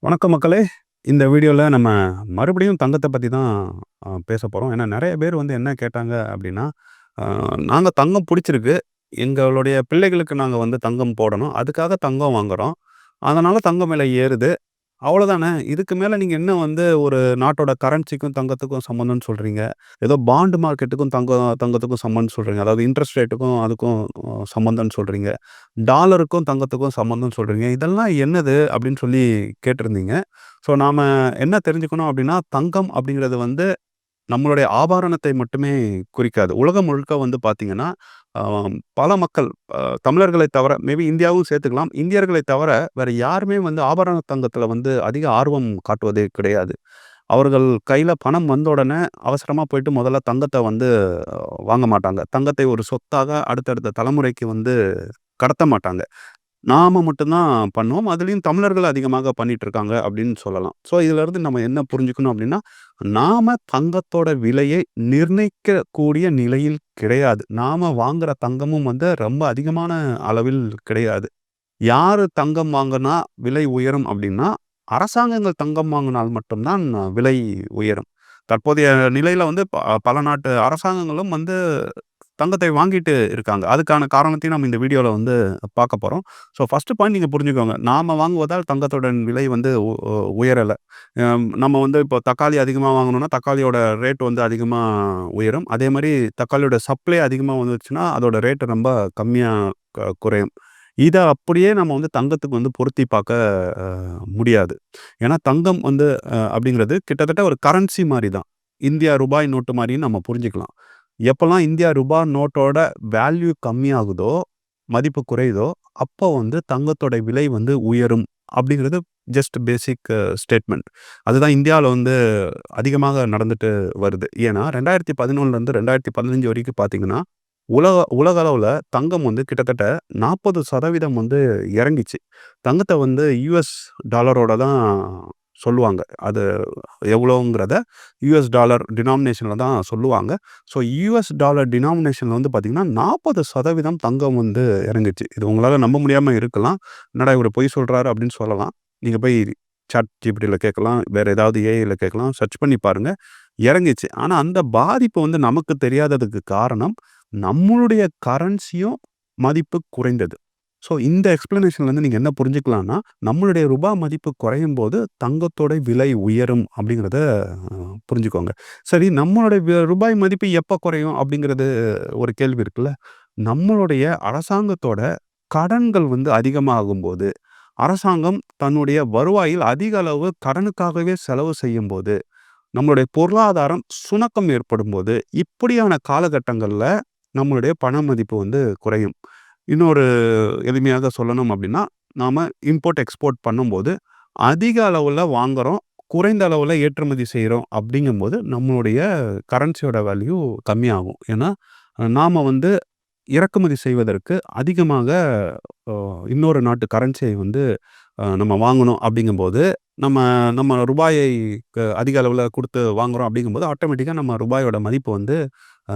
வணக்கம் மக்களே. இந்த வீடியோல நம்ம மறுபடியும் தங்கத்த பத்தி தான் பேச போறோம். ஏன்னா நெறைய பேர் வந்து என்ன கேட்டாங்க அப்டின்னா, அ நாங்க தங்கம் புடிச்சிருக்கு. எங்களுடைய பிள்ளைகளுக்கு நாங்க வந்து தங்கம் போடணும். அதுக்காக தங்கம் வாங்குறோம். அதனால தங்கம் விலை ஏறுது. அவ்வளோதானே. இதுக்கு மேல நீங்க என்ன வந்து ஒரு நாட்டோட கரன்சிக்கும் தங்கத்துக்கும் சம்மந்தம்னு சொல்றீங்க. ஏதோ பாண்ட் மார்க்கெட்டுக்கும் தங்கத்துக்கும் சம்மந்தம்னு சொல்றீங்க. அதாவது இன்ட்ரெஸ்ட் ரேட்டுக்கும் அதுக்கும் சம்மந்தம்னு சொல்றீங்க. டாலருக்கும் தங்கத்துக்கும் சம்மந்தம்னு சொல்றீங்க. இதெல்லாம் என்னது அப்படின்னு சொல்லி கேட்டிருந்தீங்க. ஸோ நாம என்ன தெரிஞ்சுக்கணும் அப்படின்னா, தங்கம் அப்படிங்கிறது வந்து நம்மளுடைய ஆபரணத்தை மட்டுமே குறிக்காது. உலகம் முழுக்க வந்து பார்த்தீங்கன்னா, அ பல மக்கள் தமிழர்களை தவிர மேபி இந்தியாவும் சேர்த்துக்கலாம். இந்தியர்களை தவிர வேற யாருமே வந்து ஆபரண தங்கத்தில வந்து அதிக ஆர்வம் காட்டுவதே கிடையாது. அவர்கள் கையில பணம் வந்த உடனே அவசரமா போயிட்டு முதல்ல தங்கத்த வந்து வாங்க மாட்டாங்க. தங்கத்தை ஒரு சொத்தாக அடுத்தடுத்த தலைமுறைக்கு வந்து கடத்த மாட்டாங்க. நாம மட்டும் தான் பண்ணுவோம். அதிலயும் தமிழர்கள் அதிகமாக பண்ணிட்டு இருக்காங்க அப்படின்னு சொல்லலாம். ஸோ இதிலருந்து நம்ம என்ன புரிஞ்சுக்கணும் அப்படின்னா, நாம தங்கத்தோட விலையை நிர்ணயிக்கக்கூடிய நிலையில் கிடையாது. நாம வாங்குற தங்கமும் வந்து ரொம்ப அதிகமான அளவில் கிடையாது. யாரு தங்கம் வாங்குனா விலை உயரும் அப்படின்னா, அரசாங்கங்கள் தங்கம் வாங்கினால் மட்டும் தான் விலை உயரும். தற்போதைய நிலையில வந்து பல நாட்டு அரசாங்கங்களும் வந்து தங்கத்தை வாங்கிட்டு இருக்காங்க. அதுக்கான காரணத்தையும் நம்ம இந்த வீடியோல வந்து பார்க்க போறோம். ஸோ ஃபர்ஸ்ட் பாயிண்ட் நீங்க புரிஞ்சுக்கோங்க. நாம வாங்குவதால் தங்கத்தோட விலை வந்து உயரல. நம்ம வந்து இப்போ தக்காளி அதிகமா வாங்கணும்னா, தக்காளியோட ரேட் வந்து அதிகமா உயரும். அதேமாரி தக்காளியோட சப்ளை அதிகமா வந்துருச்சுன்னா, அதோட ரேட் ரொம்ப கம்மியா குறையும். இத அப்படியே நம்ம வந்து தங்கத்துக்கு வந்து பொருத்தி பார்க்க அ முடியாது. ஏன்னா தங்கம் வந்து அப்படிங்கிறது கிட்டத்தட்ட ஒரு கரன்சி மாரி தான். இந்தியா ரூபாய் நோட்டு மாரின்னு நம்ம புரிஞ்சுக்கலாம். எப்பலாம் இந்தியா ரூபா நோட்டோட வேல்யூ கம்மியாகுதோ, மதிப்பு குறையுதோ, அப்போ வந்து தங்கத்தோட விலை வந்து உயரும். அப்படிங்கிறது ஜஸ்ட் பேசிக் ஸ்டேட்மெண்ட். அதுதான் இந்தியாவுல வந்து அதிகமாக நடந்துட்டு வருது. ஏன்னா 2011லேருந்து 2015 வரைக்கும் பார்த்தீங்கன்னா, உலக உலக அளவுல தங்கம் வந்து கிட்டத்தட்ட 40% வந்து இறங்கிச்சு. தங்கத்த வந்து யுஎஸ் டாலரோட தான் சொல்லுவாங்க. அது எவ்வளோங்கிறத யுஎஸ் டாலர் டினாமினேஷன்ல தான் சொல்லுவாங்க. ஸோ யுஎஸ் டாலர் டினாமினேஷன்ல வந்து பார்த்தீங்கன்னா, 40% தங்கம் வந்து இறங்குச்சு. இது உங்களால நம்ப முடியாம இருக்கலாம். என்னடா இவரு பொய் சொல்றாரு அப்படின்னு சொல்லலாம். நீங்க போய் ChatGPTல கேட்கலாம். வேற ஏதாவது ஏஐல கேட்கலாம். சர்ச் பண்ணி பாருங்க. இறங்கிச்சு. ஆனா அந்த பாதிப்பு வந்து நமக்கு தெரியாததுக்கு காரணம், நம்மளுடைய கரன்சியும் மதிப்பு குறைந்தது. ஸோ இந்த எக்ஸ்ப்ளனேஷன்லேருந்து நீங்க என்ன புரிஞ்சுக்கலாம்னா, நம்மளுடைய ரூபா மதிப்பு குறையும்போது தங்கத்தோட விலை உயரும் அப்படிங்கிறத புரிஞ்சுக்கோங்க. சரி நம்மளுடைய ரூபாய் மதிப்பு எப்ப குறையும் அப்படிங்கிறது ஒரு கேள்வி இருக்குல்ல. நம்மளுடைய அரசாங்கத்தோட கடன்கள் வந்து அதிகமாகும்போது, அரசாங்கம் தன்னுடைய வருவாயில் அதிக அளவு கடனுக்காகவே செலவு செய்யும்போது, நம்மளுடைய பொருளாதாரம் சுணக்கம் ஏற்படும்போது, இப்படியான காலகட்டங்கள்ல நம்மளுடைய பண மதிப்பு வந்து குறையும். இன்னொரு எளிமையாக சொல்லணும் அப்படின்னா, நாம இம்போர்ட், எக்ஸ்போர்ட் பண்ணும்போது அதிக அளவுல வாங்குறோம். குறைந்த அளவுல ஏற்றுமதி செய்றோம் அப்படிங்கும்போது, நம்மளுடைய கரன்சியோட வேல்யூ கம்மியாகும். ஏன்னா, நாம வந்து இறக்குமதி செய்வதற்கு அதிகமாக அ இன்னொரு நாட்டு கரன்சியை வந்து நம்ம வாங்கணும் அப்படிங்கும்போது, நம்ம நம்ம ரூபாயை அதிக அளவுல குடுத்து வாங்குறோம் அப்படிங்கும்போது, ஆட்டோமேட்டிக்கா நம்ம ரூபாயோட மதிப்பு வந்து அ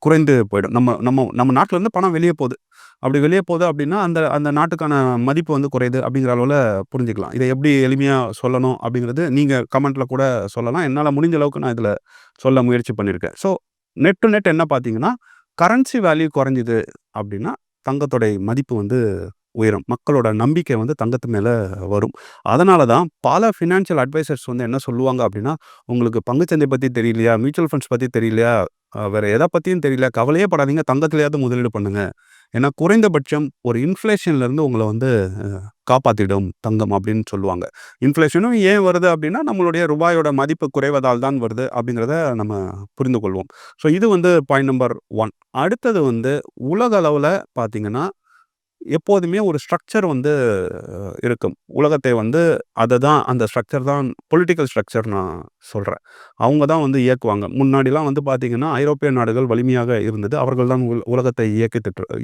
குறைந்து போயிடும். நம்ம நம்ம நம்ம நாட்டுல இருந்து பணம் வெளிய போது. அப்படி வெளிய போது அப்படின்னா, அந்த அந்த நாட்டுக்கான மதிப்பு வந்து குறையுது அப்படிங்கிற அளவுல புரிஞ்சுக்கலாம். இத எப்படி எளிமையா சொல்லணும் அப்படிங்கிறது நீங்க கமெண்ட்ல கூட சொல்லலாம். என்னால முடிஞ்ச அளவுக்கு நான் இதுல சொல்ல முயற்சி பண்ணியிருக்கேன். ஸோ நெட் டு நெட் என்ன பார்த்தீங்கன்னா, கரன்சி வேல்யூ குறைஞ்சுது அப்படின்னா, தங்கத்தோடைய மதிப்பு வந்து உயரும். மக்களோட நம்பிக்கை வந்து தங்கத்து மேல வரும். அதனால தான் பல ஃபினான்ஷியல் அட்வைசர்ஸ் வந்து என்ன சொல்லுவாங்க அப்படின்னா, உங்களுக்கு பங்குச்சந்தை பத்தி தெரியலையா? மியூச்சுவல் ஃபண்ட்ஸ் பத்தி தெரியலையா? வேற எத பத்தியும் தெரியல. கவலையே படாதீங்க. தங்கத்திலயாவது முதலீடு பண்ணுங்க. ஏன்னா குறைந்தபட்சம் ஒரு இன்ஃப்ளேஷன்ல இருந்து உங்கள வந்து காப்பாத்திடும் தங்கம் அப்படின்னு சொல்லுவாங்க. இன்ஃப்ளேஷனும் ஏன் வருது அப்படின்னா, நம்மளுடைய ரூபாயோட மதிப்பு குறைவதால் தான் வருது அப்படிங்கிறத நம்ம புரிந்து கொள்வோம். ஸோ இது வந்து பாயிண்ட் நம்பர் 1. அடுத்தது வந்து உலக அளவுல பார்த்தீங்கன்னா, எப்போதுமே ஒரு ஸ்ட்ரக்சர் வந்து இருக்கும். உலகத்தை வந்து அததான் அந்த ஸ்ட்ரக்சர் தான் பொலிட்டிக்கல் ஸ்ட்ரக்சர் நான் சொல்றேன். அவங்க தான் வந்து இயக்குவாங்க. முன்னாடிலாம் வந்து பார்த்தீங்கன்னா, ஐரோப்பிய நாடுகள் வலிமையாக இருந்தது. அவர்கள் தான் உலகத்தை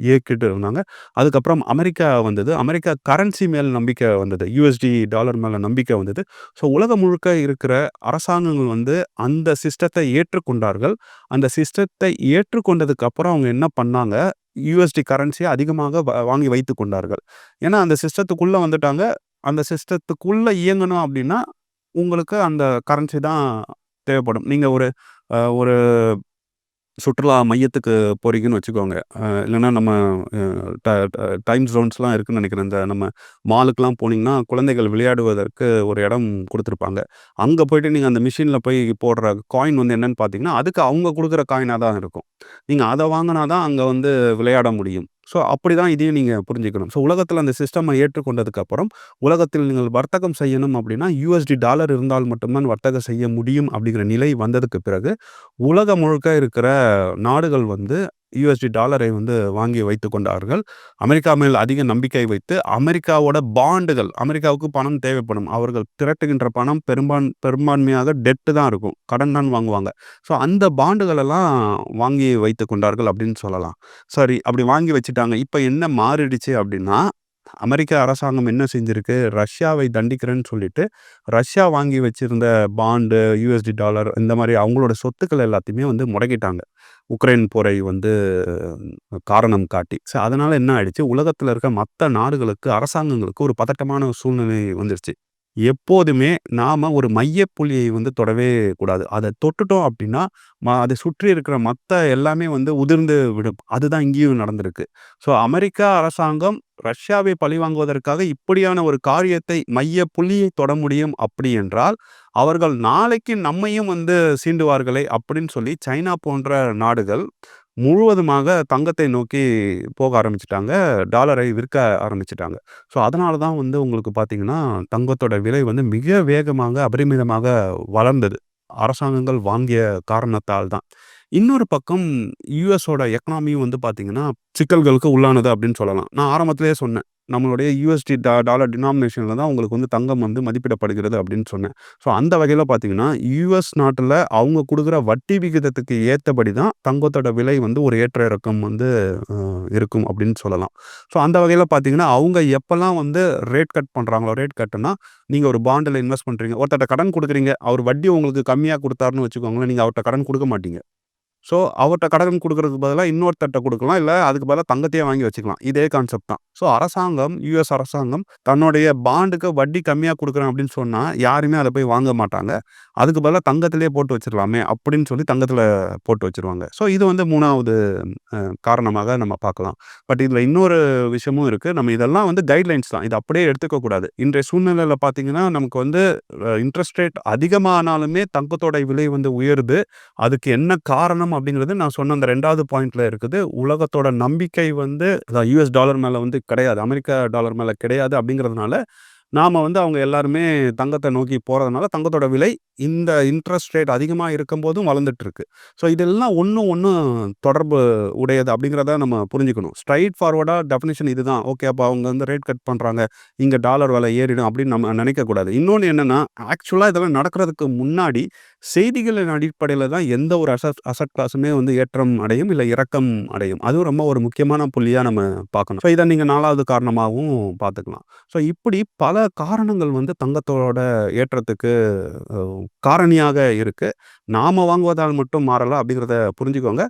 இயக்கிட்டு இருந்தாங்க. அதுக்கப்புறம் அமெரிக்கா வந்தது. அமெரிக்கா கரன்சி மேல் நம்பிக்கை வந்தது. USD டாலர் மேல நம்பிக்கை வந்தது. ஸோ உலகம் முழுக்க இருக்கிற அரசாங்கங்கள் வந்து அந்த சிஸ்டத்தை ஏற்றுக்கொண்டார்கள். அந்த சிஸ்டத்தை ஏற்றுக்கொண்டதுக்கு அப்புறம் அவங்க என்ன பண்ணாங்க, USD கரன்சிய அதிகமாக வாங்கி வைத்துக் கொண்டார்கள். ஏன்னா, அந்த சிஸ்டத்துக்குள்ள வந்துட்டாங்க. அந்த சிஸ்டத்துக்குள்ள இயங்கணும் அப்படின்னா, உங்களுக்கு அந்த கரன்சி தான் தேவைப்படும். நீங்க ஒரு சுற்றுலா மையத்துக்கு போறீங்கன்னு வச்சுக்கோங்க. இல்லன்னா நம்ம அ ட ட டைம் ஜோன்ஸ்லாம் இருக்குன்னு நெனைக்கிறேன். இந்த நம்ம மாலுக்குலாம் போனீங்கன்னா, குழந்தைகள் விளையாடுவதற்கு ஒரு இடம் குடுத்துருப்பாங்க. அங்க போயிட்டு நீங்க அந்த மிஷின்ல போய் போடுற காயின் வந்து என்னன்னு பார்த்தீங்கன்னா, அதுக்கு அவங்க குடுக்குற காயினா தான் இருக்கும். நீங்க அத வாங்குனா தான் அங்க வந்து விளையாட முடியும். ஸோ அப்படிதான் இதையும் நீங்க புரிஞ்சுக்கணும். ஸோ உலகத்துல அந்த சிஸ்டம ஏற்றுக்கொண்டதுக்கு அப்புறம், உலகத்தில் நீங்கள் வர்த்தகம் செய்யணும் அப்படின்னா, USD டாலர் இருந்தால் மட்டும் தான் வர்த்தகம் செய்ய முடியும் அப்படிங்கிற நிலை வந்ததுக்கு பிறகு, உலகம் முழுக்க இருக்கிற நாடுகள் வந்து USD டாலரை வந்து வாங்கி வைத்துக் கொண்டார்கள். அமெரிக்கா மேல் அதிக நம்பிக்கை வைத்து, அமெரிக்காவோட பாண்டுகள் அமெரிக்காவுக்கு பணம் தேவைப்படும். அவர்கள் திரட்டுகின்ற பணம் பெரும்பான்மையாக டெட் தான் இருக்கும். கடன் தான் வாங்குவாங்க. ஸோ அந்த பாண்டுகள் எல்லாம் வாங்கி வைத்துக் கொண்டார்கள் அப்படின்னு சொல்லலாம். சரி, அப்படி வாங்கி வச்சுட்டாங்க. இப்ப என்ன மாறிடுச்சு அப்படின்னா, அமெரிக்க அரசாங்கம் என்ன செஞ்சிருக்கு, ரஷ்யாவை தண்டிக்கிறேன்னு சொல்லிட்டு, ரஷ்யா வாங்கி வச்சிருந்த பாண்டு, USD டாலர் இந்த மாரி அவங்களோட சொத்துக்கள் எல்லாத்தையுமே வந்து முடக்கிட்டாங்க. உக்ரைன் போரை வந்து காரணம் காட்டி. அதனால என்ன ஆயிடுச்சு, உலகத்துல இருக்க மத்த நாடுகளுக்கு, அரசாங்கங்களுக்கு ஒரு பதட்டமான சூழ்நிலை வந்துருச்சு. எப்போதுமே நாம ஒரு மையப்புள்ளியை வந்து தொடவே கூடாது. அத தொட்டுட்டோம் அப்டின்னா, அத சுற்றி இருக்கிற மத்த எல்லாமே வந்து உதிர்ந்து விடும். அதுதான் இங்கேயும் நடந்திருக்கு. அமெரிக்கா அரசாங்கம் ரஷ்யாவை பழிவாங்குவதற்காக இப்படியான ஒரு காரியத்தை மையப்புள்ளியை தொட முடியும் அப்படி என்றால், அவர்கள் நாளைக்கு நம்மையும் வந்து சீண்டுவார்களே அப்படின்னு சொல்லி சைனா போன்ற நாடுகள் முழுவதுமாக தங்கத்தை நோக்கி போக ஆரம்பிச்சுட்டாங்க. டாலரை விற்க ஆரம்பிச்சுட்டாங்க. அதனால தான் வந்து உங்களுக்கு பார்த்தீங்கன்னா, தங்கத்தோட விலை வந்து மிக வேகமாக, அபரிமிதமாக வளர்ந்தது. அரசாங்கங்கள் வாங்கிய காரணத்தால் தான். இன்னொரு பக்கம் யுஎஸோட எக்கனாமியும் வந்து பார்த்தீங்கன்னா, சிக்கல்களுக்கு உள்ளானது அப்படின்னு சொல்லலாம். நான் ஆரம்பத்திலேயே சொன்னேன். நம்மளுடைய USD டாலர் டினாமினேஷன்ல தான் உங்களுக்கு வந்து தங்கம் வந்து மதிப்பிடப்படுகிறது அப்படின்னு சொன்னேன். அந்த வகையில பார்த்தீங்கன்னா, யுஎஸ் நாட்டுல அவங்க குடுக்குற வட்டி விகிதத்துக்கு ஏத்தபடி தான் தங்கத்தோட விலை வந்து ஒரு ஏற்ற இறக்கம் வந்து அ இருக்கும் அப்படின்னு சொல்லலாம். அந்த வகையில பார்த்தீங்கன்னா, அவங்க எப்பலாம் வந்து ரேட் கட் பண்றாங்களோ, ரேட் கட்டுன்னா, நீங்க ஒரு பாண்டுல இன்வெஸ்ட் பண்றீங்க. ஒருத்தர்ட்ட கடன் குடுக்குறீங்க. அவர் வட்டி உங்களுக்கு கம்மியா குடுத்தாருன்னு வச்சுக்கோங்களேன், நீங்க அவர்ட்ட கடன் குடுக்க மாட்டீங்க. அவர்ட்ட கடன் குடுக்குறதுக்கு பதிலா இன்னொருத்தர்ட்ட குடுக்கலாம். இல்ல அதுக்கு பதிலா தங்கத்தையே வாங்கி வச்சுக்கலாம். இதே கான்செப்ட் தான். அரசாங்கம், யுஎஸ் அரசாங்கம் தன்னுடைய பாண்டுக்கு வட்டி கம்மியா குடுக்குறேன் அப்படின்னு சொன்னா, யாருமே அத போய் வாங்க மாட்டாங்க. அதுக்கு பதிலா தங்கத்திலேயே போட்டு வச்சுரலாமே அப்படின்னு சொல்லி தங்கத்தில போட்டு வச்சுருவாங்க. இது வந்து 3வது காரணமாக நம்ம பார்க்கலாம். பட் இதுல இன்னொரு விஷயமும் இருக்கு. நம்ம இதெல்லாம் வந்து கைட்லைன்ஸ் தான். இத அப்படியே எடுத்துக்க கூடாது. இன்றைய சூழ்நிலையில பார்த்தீங்கன்னா, நமக்கு வந்து இன்ட்ரெஸ்ட் ரேட் அதிகமானாலுமே தங்கத்தோட விலை வந்து உயருது. அதுக்கு என்ன காரணம் அப்படிங்கிறது நான் சொன்ன அந்த 2வது பாயிண்ட்ல இருக்குது. உலகத்தோட நம்பிக்கை வந்து யுஎஸ் டாலர் மேல வந்து கிடையாது. அமெரிக்கா டாலர் மேல கிடையாது அப்படிங்கிறதுனால, நாம வந்து அவங்க எல்லாருமே தங்கத்த நோக்கி போறதுனால, தங்கத்தோட விலை இந்த இன்ட்ரெஸ்ட் ரேட் அதிகமா இருக்கும்போதும் வளர்ந்துட்டு இருக்கு. இதெல்லாம் ஒண்ணு தொடர்பு உடையது அப்படிங்கிறத நம்ம புரிஞ்சுக்கணும். ஸ்ட்ரெய்ட் ஃபார்வர்டா டெஃபினிஷன் இதுதான். ஓகே, அப்ப அவங்க வந்து ரேட் கட் பண்றாங்க. இங்க டாலர் விலை ஏறிடும் அப்படின்னு நம்ம நினைக்கக்கூடாது. இன்னொன்னு என்னன்னா, ஆக்சுவலா இதெல்லாம் நடக்கிறதுக்கு முன்னாடி செய்திகளின் அடிப்படையில தான் எந்த ஒரு அசெட் கிளாஸுமே வந்து ஏற்றம் அடையும், இல்ல இறக்கம் அடையும். அதுவும் ரொம்ப ஒரு முக்கியமான புள்ளியா நம்ம பார்க்கணும். இத நீங்க 4வது காரணமாவும் பார்த்துக்கலாம். இப்படி பல காரணங்கள் வந்து தங்கத்தோட ஏற்றத்துக்கு அ காரணியாக இருக்கு. நாம வாங்குவதால் மட்டும் மாறல அப்படிங்கிறத புரிஞ்சுக்கோங்க.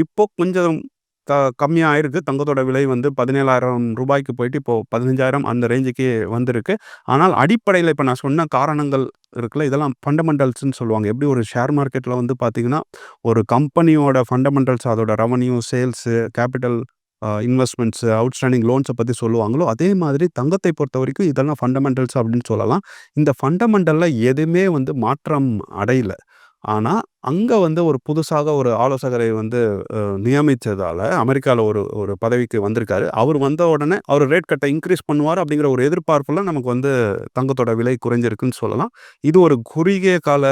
இப்போ கொஞ்சம் க கம்மியா ஆயிருக்கு. தங்கத்தோட விலை வந்து ரூ. 17,000 போயிட்டு இப்போ 15,000 அந்த ரேஞ்சுக்கு வந்திருக்கு. ஆனால் அடிப்படையில இப்ப நான் சொன்ன காரணங்கள் இருக்குல்ல, இதெல்லாம் ஃபண்டமெண்டல்ஸ்ன்னு சொல்லுவாங்க. எப்படி ஒரு ஷேர் மார்க்கெட்ல வந்து பார்த்தீங்கன்னா, ஒரு கம்பெனியோட ஃபண்டமெண்டல்ஸ் அதோட revenue, sales, capital investments, outstanding லோன்ஸ பத்தி சொல்லுவாங்களோ, அதே மாதிரி தங்கத்தை பொறுத்தவரைக்கும் இதெல்லாம் ஃபண்டமெண்டல்ஸ் அப்படின்னு சொல்லலாம். இந்த ஃபண்டமெண்டல்ல எதுவுமே வந்து மாற்றம் அடையல. ஆனா, அங்க வந்து ஒரு புதுசாக ஒரு ஆலோசகரை வந்து நியமிச்சதால, அமெரிக்கால ஒரு ஒரு பதவிக்கு வந்திருக்காரு. அவர் வந்த உடனே அவர் ரேட் கட்ட இன்கிரீஸ் பண்ணுவார் அப்படிங்கிற ஒரு எதிர்பார்ப்புல நமக்கு வந்து தங்கத்தோட விலை குறைஞ்சிருக்குன்னு சொல்லலாம். இது ஒரு குறுகிய கால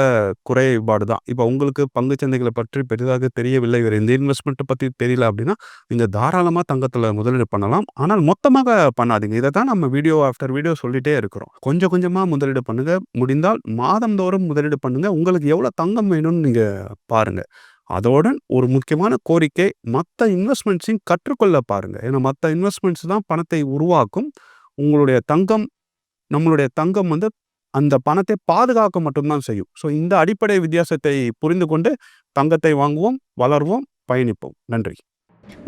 குறைபாடு தான். இப்ப உங்களுக்கு பங்குச் சந்தைகள பற்றி பெரிதாக தெரியவில்லை. வேற எந்த இன்வெஸ்ட்மென்ட்ட பத்தி தெரியல அப்படின்னா, நீங்க தாராளமா தங்கத்துல முதலீடு பண்ணலாம். ஆனால் மொத்தமாக பண்ணாதீங்க. இத தான் நம்ம வீடியோ ஆஃப்டர் வீடியோ சொல்லிட்டே இருக்கிறோம். கொஞ்சம் கொஞ்சமா முதலீடு பண்ணுங்க. முடிந்தால் மாதந்தோறும் முதலீடு பண்ணுங்க. உங்களுக்கு எவ்வளவு தங்கம் வேணும்னு நீங்க பாருங்க. அதோட ஒரு முக்கியமான கோரிக்கை, மத்த இன்வெஸ்ட்மெண்ட்ஸையும் கற்றுக்கொள்ள பாருங்க. ஏன்னா மத்த இன்வெஸ்ட்மெண்ட்ஸ் தான் பணத்தை உருவாக்கும். உங்களுடைய தங்கம் நம்மளுடைய தங்கம் வந்து அந்த பணத்தை பாதுகாக்க மட்டும் தான் செய்யும். இந்த அடிப்படை வித்தியாசத்தை புரிந்து கொண்டு தங்கத்தை வாங்குவோம், வளர்வோம், பயணிப்போம். நன்றி.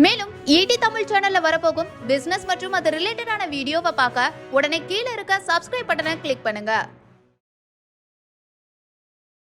மேலும் ஈடி தமிழ் சேனல்ல வரப்போகும் பிசினஸ் மற்றும் அது ரிலேட்டடான வீடியோவை பார்க்க உடனே கீழே இருக்க சப்ஸ்கிரைப் பட்டனை கிளிக் பண்ணுங்க.